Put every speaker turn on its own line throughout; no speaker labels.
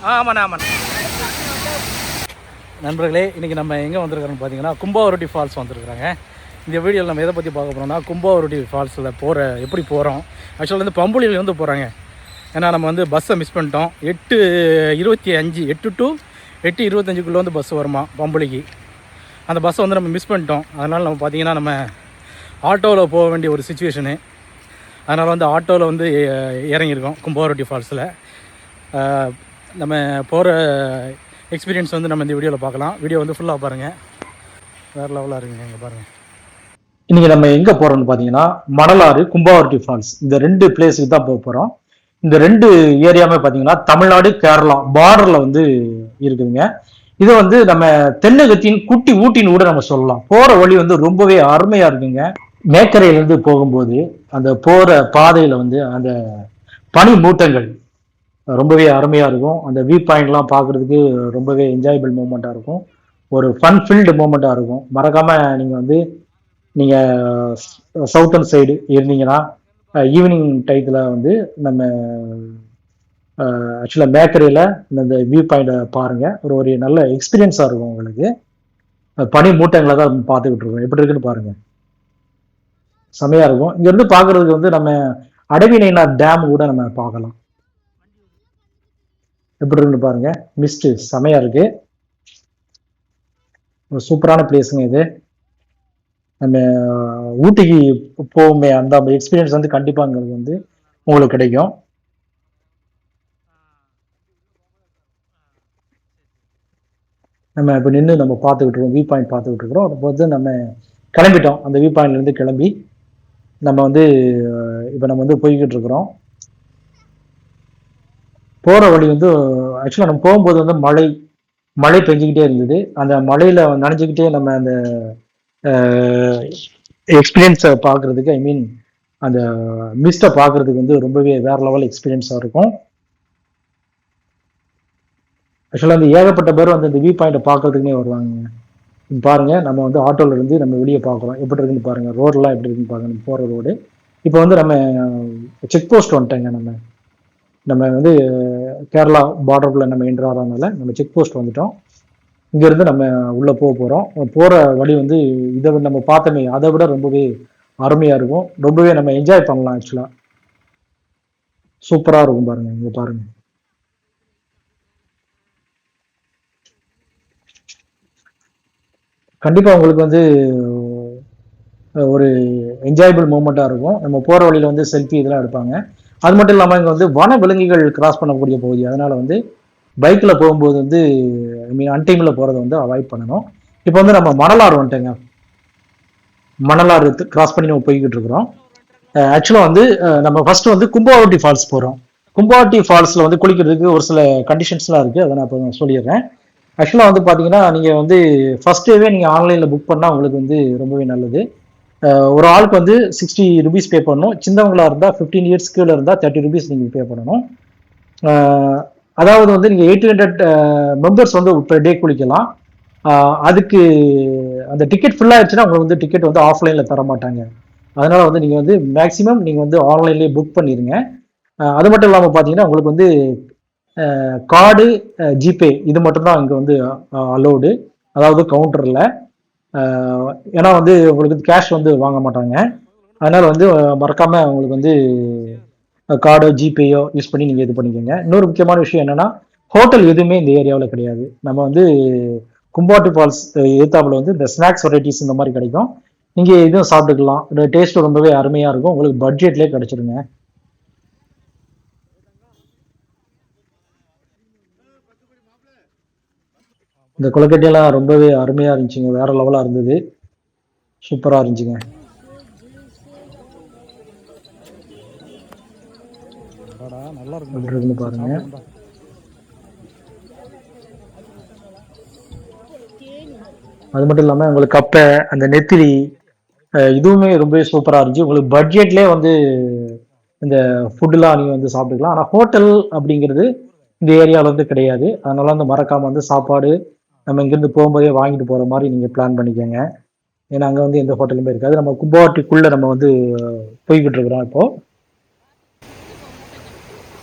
ஆமாண்ணா ஆமாண்ணா. நண்பர்களே, இன்றைக்கி நம்ம எங்கே வந்திருக்கிறோன்னு பார்த்தீங்கன்னா கும்பாவரட்டி ஃபால்ஸ் வந்திருக்கிறாங்க. இந்த வீடியோவில் நம்ம எதை பற்றி பார்க்க போகிறோம்னா கும்பாவரட்டி ஃபால்ஸில் எப்படி போகிறோம். ஆக்சுவலாக வந்து பம்புலியிலேருந்து போகிறாங்க. ஏன்னா நம்ம வந்து பஸ்ஸை மிஸ் பண்ணிட்டோம். 8:25 to 8:25 வந்து பஸ் வருமா பம்புலிக்கு. அந்த பஸ்ஸை வந்து நம்ம மிஸ் பண்ணிட்டோம். அதனால் நம்ம பார்த்திங்கன்னா நம்ம ஆட்டோவில் போக வேண்டிய ஒரு சுச்சுவேஷனு. அதனால் வந்து ஆட்டோவில் வந்து இறங்கியிருக்கோம் கும்பாவரட்டி ஃபால்ஸில். நம்ம போகிற எக்ஸ்பீரியன்ஸ் வந்து நம்ம இந்த வீடியோவில் பார்க்கலாம். வீடியோ வந்து ஃபுல்லாக பாருங்கள், வேறு லெவலாக இருக்குங்க. இங்கே பாருங்கள். இன்றைக்கி நம்ம எங்கே போகிறோம்னு பார்த்தீங்கன்னா மணலாறு, கும்பாவரட்டி ஃபால்ஸ், இந்த 2 பிளேஸுக்கு தான் போக போகிறோம். இந்த 2 ஏரியாவுமே பார்த்தீங்கன்னா தமிழ்நாடு கேரளா பார்டரில் வந்து இருக்குதுங்க. இதை வந்து நம்ம தென்னகத்தின் குட்டி ஊட்டின்னு கூட நம்ம சொல்லலாம். போகிற வழி வந்து ரொம்பவே அருமையாக இருக்குங்க. மேக்கரையிலேருந்து போகும்போது அந்த போகிற பாதையில் வந்து அந்த பனி மூட்டங்கள் ரொம்பவே அருமையாக இருக்கும். அந்த வியூ பாயிண்ட்லாம் பார்க்குறதுக்கு ரொம்பவே என்ஜாயபிள் மூமெண்ட்டாக இருக்கும். ஒரு ஃபன் ஃபில்டு மூமெண்ட்டாக இருக்கும். மறக்காமல் நீங்கள் வந்து நீங்கள் சவுத்தர்ன் சைடு இருந்தீங்கன்னா ஈவினிங் டயத்தில் வந்து நம்ம ஆக்சுவலாக பேக்கரியில் இந்த வியூ பாயிண்ட்டை பாருங்கள். ஒரு நல்ல எக்ஸ்பீரியன்ஸாக இருக்கும் உங்களுக்கு. பனி மூட்டங்களை தான் பார்த்துக்கிட்டு இருக்கோம். எப்படி இருக்குன்னு பாருங்கள், செமையாக இருக்கும். இங்கேருந்து பார்க்குறதுக்கு வந்து நம்ம அடவிநயினார் டேம் கூட நம்ம பார்க்கலாம். எப்படி இருக்குன்னு பாருங்க, மிஸ்ட் செமையா இருக்கு. ஒரு சூப்பரான பிளேஸுங்க இது. நம்ம ஊட்டிக்கு போவோமே அந்த எக்ஸ்பீரியன்ஸ் வந்து கண்டிப்பாங்கிறது வந்து உங்களுக்கு கிடைக்கும். நம்ம இப்போ நின்று நம்ம பார்த்துக்கிட்டு இருக்கோம், வியூ பாயிண்ட் பார்த்துக்கிட்டு இருக்கிறோம். அப்போ வந்து நம்ம கிளம்பிட்டோம். அந்த வியூ பாயிண்ட்லேருந்து கிளம்பி நம்ம வந்து இப்போ நம்ம வந்து போய்கிட்டு இருக்கிறோம். போகிற வழி வந்து ஆக்சுவலாக நம்ம போகும்போது வந்து மழை பெஞ்சிக்கிட்டே இருந்தது. அந்த மழையில் நனைஞ்சிக்கிட்டே நம்ம அந்த எக்ஸ்பீரியன்ஸை பார்க்குறதுக்கு, ஐ மீன் அந்த மிஸ்டை பார்க்குறதுக்கு வந்து ரொம்பவே வேறு லெவல் எக்ஸ்பீரியன்ஸாக இருக்கும். ஆக்சுவலாக அந்த ஏகப்பட்ட பேர் வந்து அந்த வியூ பாயிண்ட்டை பார்க்கறதுக்குனே வருவாங்க. பாருங்கள், நம்ம வந்து ஆட்டோவில் இருந்து நம்ம வெளியே பார்க்குறோம். எப்படி இருக்குன்னு பாருங்கள், ரோடெலாம் எப்படி இருக்குன்னு பாருங்கள். நம்ம போகிற ரோடு இப்போ வந்து நம்ம செக் போஸ்ட் வந்துட்டேங்க. நம்ம வந்து கேரளா பார்டருக்குள்ள நம்ம என்ட்ரு ஆகிறதுனால நம்ம செக் போஸ்ட் வந்துட்டோம். இங்கேருந்து நம்ம உள்ளே போக போகிறோம். போகிற வழி வந்து இதை நம்ம பார்த்தோமே அதை விட ரொம்பவே அருமையாக இருக்கும். ரொம்பவே நம்ம என்ஜாய் பண்ணலாம். ஆக்சுவலாக சூப்பராக இருக்கும். பாருங்கள், இங்கே பாருங்கள். கண்டிப்பாக உங்களுக்கு வந்து ஒரு என்ஜாயபிள் மூமெண்ட்டாக இருக்கும். நம்ம போகிற வழியில் வந்து செல்ஃபி இதெல்லாம் எடுப்பாங்க. அது மட்டும் இல்லாமல் இங்கே வந்து வன விலங்குகள் கிராஸ் பண்ணக்கூடிய பகுதி. அதனால் வந்து பைக்கில் போகும்போது வந்து ஐ மீன் அன்டைமில் போகிறத வந்து அவாய்ட் பண்ணணும். இப்போ வந்து நம்ம மணலாறு வந்துட்டேங்க. மணலாறு கிராஸ் பண்ணி நம்ம போய்கிட்டு இருக்கிறோம். ஆக்சுவலாக வந்து நம்ம ஃபர்ஸ்ட் வந்து கும்பாவரட்டி ஃபால்ஸ் போகிறோம். கும்பாவரட்டி ஃபால்ஸில் வந்து குளிக்கிறதுக்கு ஒரு சில கண்டிஷன்ஸ்லாம் இருக்குது. அதை நான் இப்போ சொல்லிடுறேன். ஆக்சுவலாக வந்து பார்த்தீங்கன்னா நீங்கள் வந்து ஃபர்ஸ்ட் டேவே நீங்கள் ஆன்லைனில் புக் பண்ணால் உங்களுக்கு வந்து ரொம்பவே நல்லது. ஒரு ஆளுக்கு வந்து 60 rupees பே பண்ணணும். சின்னவங்களாக இருந்தால் 15 years கீழே இருந்தால் 30 rupees நீங்கள் பே பண்ணணும். அதாவது வந்து நீங்கள் 800 மெம்பர்ஸ் வந்து பெர் டே குளிக்கலாம். அதுக்கு அந்த டிக்கெட் ஃபுல் ஆயிடுச்சுன்னா உங்களுக்கு வந்து டிக்கெட் வந்து ஆஃப்லைனில் தர மாட்டாங்க. அதனால வந்து நீங்கள் வந்து மேக்ஸிமம் நீங்கள் வந்து ஆன்லைன்லேயே புக் பண்ணிடுங்க. அது மட்டும் இல்லாமல் பார்த்தீங்கன்னா உங்களுக்கு வந்து கார்டு, ஜிபே இது மட்டும்தான் இங்கே வந்து அலோடு, அதாவது கவுண்டரில். ஏன்னா வந்து உங்களுக்கு கேஷ் வந்து வாங்க மாட்டாங்க. அதனால வந்து மறக்காம உங்களுக்கு வந்து கார்டோ ஜிபேயோ யூஸ் பண்ணி நீங்கள் இது பண்ணிக்கோங்க. இன்னொரு முக்கியமான விஷயம் என்னன்னா, ஹோட்டல் எதுவுமே இந்த ஏரியாவில் கிடையாது. நம்ம வந்து கும்பாவரட்டி ஃபால்ஸ் ஏத்தாப்புல வந்து இந்த ஸ்நாக்ஸ் வெரைட்டிஸ் இந்த மாதிரி கிடைக்கும். நீங்கள் இதுவும் சாப்பிட்டுக்கலாம். டேஸ்ட் ரொம்பவே அருமையாக இருக்கும். உங்களுக்கு பட்ஜெட்லேயே கிடைச்சிருங்க. இந்த கொலக்கட்டையெல்லாம் ரொம்பவே அருமையாக இருந்துச்சுங்க. வேற லெவலாக இருந்தது, சூப்பராக இருந்துச்சுங்க. நல்லா இருக்குன்னு பாருங்க. அது மட்டும் இல்லாமல் உங்களுக்கு கப்பை, அந்த நெத்திலி இதுவுமே ரொம்பவே சூப்பராக இருந்துச்சு. உங்களுக்கு பட்ஜெட்லேயே வந்து இந்த ஃபுட்டுலாம் நீங்கள் வந்து சாப்பிட்டுக்கலாம். ஆனால் ஹோட்டல் அப்படிங்கிறது இந்த ஏரியாவில் வந்து கிடையாது. அதனால வந்து மறக்காமல் வந்து சாப்பாடு நம்ம இங்கேருந்து போகும்போதே வாங்கிட்டு போகிற மாதிரி நீங்கள் பிளான் பண்ணிக்கோங்க. ஏன்னா அங்கே வந்து எந்த ஹோட்டலுமே இருக்காது. நம்ம கும்பாவரட்டிக்குள்ளே நம்ம வந்து போய்கிட்டு இருக்கிறோம். இப்போ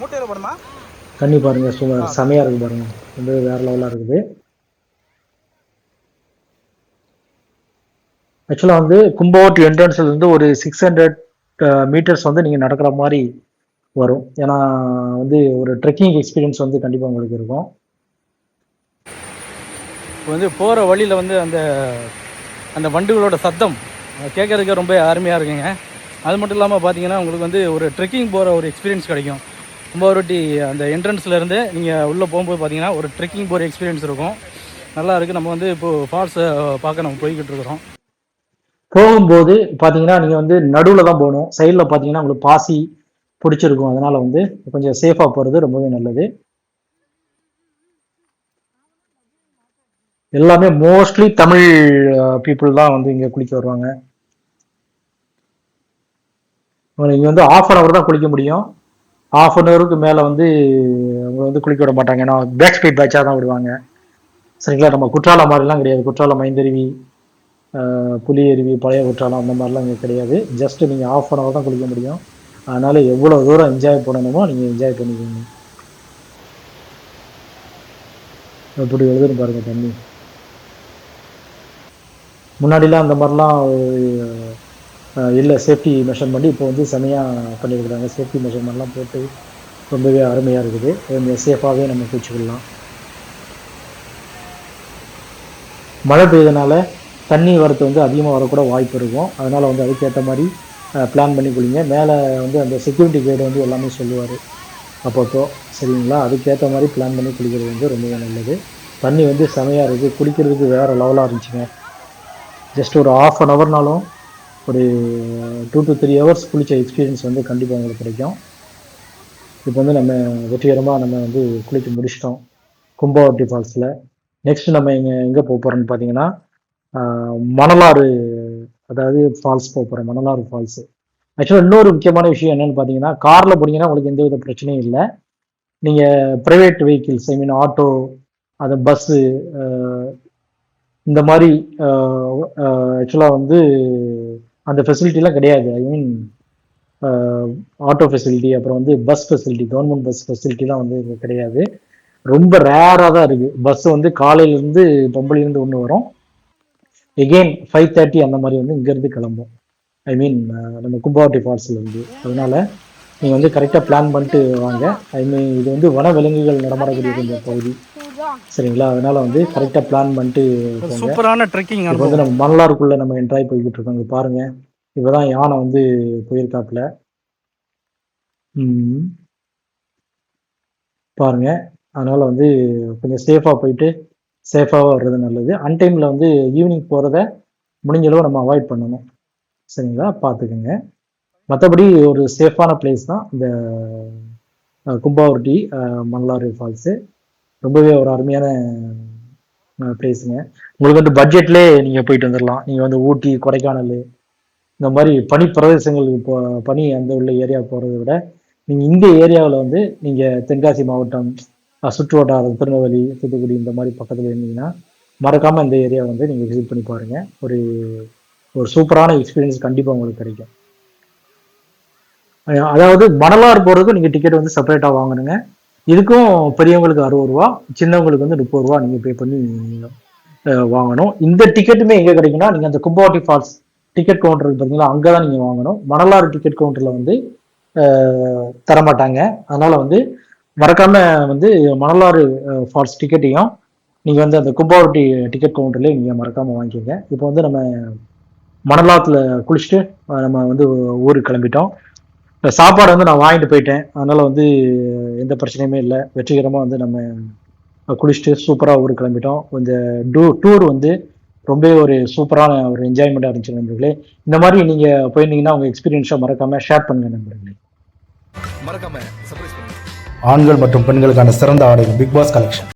மூட்டையில் போடுமா
தண்ணி பாருங்கள் சூப்பர் செமையாக இருக்குது பாருங்கள், வந்து வேறு லெவலாக இருக்குது. ஆக்சுவலாக வந்து கும்பகோட்டி என்ட்ரன்ஸில் இருந்து ஒரு 600 மீட்டர்ஸ் வந்து நீங்கள் நடக்கிற மாதிரி வரும். ஏன்னா வந்து ஒரு ட்ரெக்கிங் எக்ஸ்பீரியன்ஸ் வந்து கண்டிப்பாக உங்களுக்கு இருக்கும்.
இப்போ வந்து போகிற வழியில் வந்து அந்த அந்த வண்டுகளோட சத்தம் கேட்குறதுக்கு ரொம்ப அருமையாக இருக்குங்க. அது மட்டும் இல்லாமல் பார்த்தீங்கன்னா உங்களுக்கு வந்து ஒரு ட்ரெக்கிங் போகிற ஒரு எக்ஸ்பீரியன்ஸ் கிடைக்கும். கும்பகோட்டி அந்த என்ட்ரன்ஸ்லேருந்து நீங்கள் உள்ளே போகும்போது பார்த்தீங்கன்னா ஒரு ட்ரெக்கிங் போகிற எக்ஸ்பீரியன்ஸ் இருக்கும். நல்லா இருக்குது. நம்ம வந்து இப்போது ஃபால்ஸை பார்க்க நம்ம போய்கிட்டு இருக்கிறோம்.
போகும்போது பார்த்தீங்கன்னா நீங்கள் வந்து நடுவில் தான் போகணும். சைடில் பார்த்தீங்கன்னா உங்களுக்கு பாசி பிடிச்சிருக்கும். அதனால் வந்து கொஞ்சம் சேஃபாக போகிறது ரொம்பவே நல்லது. எல்லாமே மோஸ்ட்லி தமிழ் பீப்புள் தான் வந்து இங்கே குளிக்க வருவாங்க. இங்கே வந்து ½ அன் ஹவர் தான் குளிக்க முடியும். ½ அன் ஹவருக்கு மேலே வந்து அவங்க வந்து குளிக்க விட மாட்டாங்க. ஏன்னா பேக் ஸ்பீட் பேட்சாக தான் விடுவாங்க. சரிங்களா? நம்ம குற்றாலம் மாதிரிலாம் கிடையாது. குற்றாலம் ஐந்தருவி, புலி அருவி, பழைய குற்றாலம் அந்த மாதிரிலாம் இங்கே கிடையாது. ஜஸ்ட் நீங்கள் ½ அன் ஹவர் தான் குளிக்க முடியும். அதனால எவ்வளோ தூரம் என்ஜாய் பண்ணணுமோ நீங்கள் என்ஜாய் பண்ணிக்கோங்க. எப்படி எழுதுன்னு பாருங்க தண்ணி. முன்னாடிலாம் அந்த மாதிரிலாம் இல்லை, சேஃப்டி மெஷர்மெண்ட் இப்போ வந்து செமையாக பண்ணியிருக்கிறாங்க. சேஃப்டி மெஷர்மெண்ட்லாம் போட்டு ரொம்பவே அருமையாக இருக்குது. கொஞ்சம் சேஃபாகவே நம்ம குளிச்சுக்கலாம். மழை பெய்யறதுனால தண்ணி வரத்து வந்து அதிகமாக வரக்கூட வாய்ப்பு இருக்கும். அதனால் வந்து அதுக்கேற்ற மாதிரி பிளான் பண்ணி குளிங்க. மேலே வந்து அந்த செக்யூரிட்டி கைடு வந்து எல்லாமே சொல்லுவார் அப்பப்போ. சரிங்களா? அதுக்கேற்ற மாதிரி பிளான் பண்ணி குளிக்கிறது வந்து ரொம்பவே நல்லது. தண்ணி வந்து செமையாக இருக்குது. குளிக்கிறதுக்கு வேறு லெவலாக இருந்துச்சுங்க. ஜஸ்ட் ஒரு ½ அன் ஹவர்னாலும் ஒரு 2 to 3 ஹவர்ஸ் குளித்த எக்ஸ்பீரியன்ஸ் வந்து கண்டிப்பாக உங்களுக்கு கிடைக்கும். இப்போ வந்து நம்ம வெற்றிகரமாக நம்ம வந்து குளித்து முடிச்சிட்டோம் கும்பகோட்டி ஃபால்ஸில். நெக்ஸ்ட் நம்ம எங்கே போக போகிறோம்னு பார்த்தீங்கன்னா மணலாறு, அதாவது ஃபால்ஸ் போக போகிறோம். மணலாறு ஃபால்ஸு. ஆக்சுவலாக இன்னொரு முக்கியமான விஷயம் என்னென்னு பார்த்தீங்கன்னா, காரில் போனீங்கன்னா உங்களுக்கு எந்த வித பிரச்சனையும் இல்லை. நீங்கள் ப்ரைவேட் வெஹிக்கிள்ஸ், ஐ மீன் ஆட்டோ, அது பஸ்ஸு, இந்த மாதிரி ஆக்சுவலாக வந்து அந்த ஃபெசிலிட்டிலாம் கிடையாது. ஐ மீன் ஆட்டோ ஃபெசிலிட்டி, அப்புறம் வந்து பஸ் ஃபெசிலிட்டி, கவர்மெண்ட் பஸ் ஃபெசிலிட்டிலாம் வந்து இங்கே கிடையாது. ரொம்ப ரேராக தான் இருக்குது. பஸ் வந்து காலையிலேருந்து பொம்பளையிலேருந்து ஒன்று வரும். எகெயின் 5:30 அந்த மாதிரி வந்து இங்கேருந்து கிளம்பும். ஐ மீன் நம்ம கும்பகோட்டி ஃபால்ஸ்லேருந்து. அதனால நீங்கள் வந்து கரெக்டாக பிளான் பண்ணிட்டு வாங்க. ஐ மீன் இது வந்து வன விலங்குகள் நடமாடக்கூடிய இந்த பகுதி. சரிங்களா? அதனால வந்து கரெக்டாக பிளான் பண்ணிட்டு போங்க.
சூப்பரான ட்ரெக்கிங்.
இப்போ வந்து நம்ம மணலாருக்குள்ளே நம்ம என்ட்ராய் போய்கிட்டு இருக்கோம். இங்கே பாருங்கள், இப்போ தான் யானை வந்து போயிருக்காப்புல பாருங்க. அதனால வந்து கொஞ்சம் சேஃபாக போயிட்டு சேஃபாக வர்றது நல்லது. அன்டைமில் வந்து ஈவினிங் போகிறத முடிஞ்ச அளவு நம்ம அவாய்ட் பண்ணணும். சரிங்களா? பார்த்துக்குங்க. மற்றபடி ஒரு சேஃபான பிளேஸ் தான் இந்த கும்பகோட்டி மணலாறு ஃபால்ஸு. ரொம்பவே ஒரு அருமையான பிளேஸுங்க. உங்களுக்கு வந்து பட்ஜெட்லேயே நீங்கள் போயிட்டு வந்துடலாம். நீங்கள் வந்து ஊட்டி, கொடைக்கானல் இந்த மாதிரி பனி பிரதேசங்களுக்கு பனி அந்த உள்ள ஏரியா போகிறத விட நீங்கள் இந்த ஏரியாவில் வந்து நீங்கள் தென்காசி மாவட்டம், சுற்று வட்டாரம், திருநெல்வேலி, தூத்துக்குடி இந்த மாதிரி பக்கத்தில் இருந்தீங்கன்னா மறக்காமல் இந்த ஏரியா வந்து நீங்கள் விசிட் பண்ணி பாருங்கள். ஒரு சூப்பரான எக்ஸ்பீரியன்ஸ் கண்டிப்பாக உங்களுக்கு கிடைக்கும். அதாவது மணலாறு போகிறதுக்கும் நீங்கள் டிக்கெட் வந்து செப்பரேட்டாக வாங்கணுங்க. இதுக்கும் பெரியவங்களுக்கு 60 ரூபா, சின்னவங்களுக்கு வந்து 30 ரூபா நீங்கள் பே பண்ணி வாங்கணும். இந்த டிக்கெட்டுமே எங்கே கிடைக்குன்னா, நீங்கள் அந்த கும்பகோட்டி ஃபால்ஸ் டிக்கெட் கவுண்டர் பார்த்தீங்களா, அங்கே தான் நீங்கள் வாங்கணும். மணலாறு டிக்கெட் கவுண்டரில் வந்து தரமாட்டாங்க. அதனால் வந்து மறக்காமல் வந்து மணலாறு ஃபால்ஸ் டிக்கெட்டையும் நீங்கள் வந்து அந்த கும்பகோட்டி டிக்கெட் கவுண்டர்லேயே நீங்கள் மறக்காமல் வாங்கிக்கோங்க. இப்போ வந்து நம்ம மணலாத்தில் குளிச்சுட்டு நம்ம வந்து ஊருக்கு கிளம்பிட்டோம். சாப்பாடு வந்து நான் வாங்கிட்டு போயிட்டேன். அதனால் வந்து எந்த பிரச்சனையுமே இல்லை. வெற்றிகரமாக வந்து நம்ம குளிச்சுட்டு சூப்பராக ஊருக்கு கிளம்பிட்டோம். இந்த டூர் வந்து ரொம்ப ஒரு சூப்பரான ஒரு என்ஜாய்மெண்ட்டாக இருந்துச்சு நண்பர்களே. இந்த மாதிரி நீங்கள் போயிருந்தீங்கன்னா உங்கள் எக்ஸ்பீரியன்ஸை மறக்காமல் ஷேர் பண்ணுங்கள் நண்பர்களே.
மறக்காம சர்ப்ரைஸ் பண்ணுங்க.
ஆண்கள் மற்றும் பெண்களுக்கான சிறந்த ஆடைகள் பிக் பாஸ் கலெக்ஷன்.